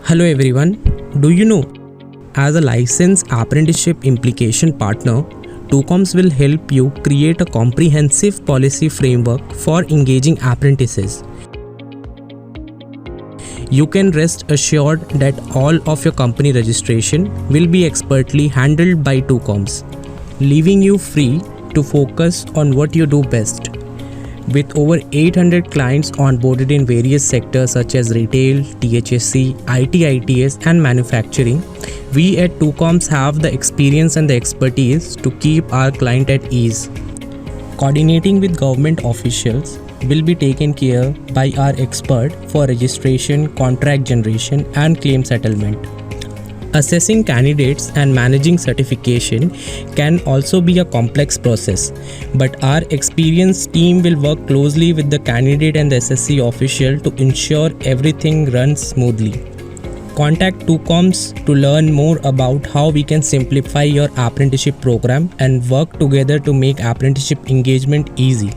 Hello everyone, do you know, as a licensed apprenticeship implication partner, THSC will help you create a comprehensive policy framework for engaging apprentices. You can rest assured that all of your company registration will be expertly handled by THSC, leaving you free to focus on what you do best. With over 800 clients onboarded in various sectors such as retail, THSC, IT-ITES and manufacturing, we at THSC have the experience and the expertise to keep our client at ease. Coordinating with government officials will be taken care by our expert for registration, contract generation and claim settlement. Assessing candidates and managing certification can also be a complex process, but our experienced team will work closely with the candidate and the SSC official to ensure everything runs smoothly. Contact THSC to learn more about how we can simplify your apprenticeship program and work together to make apprenticeship engagement easy.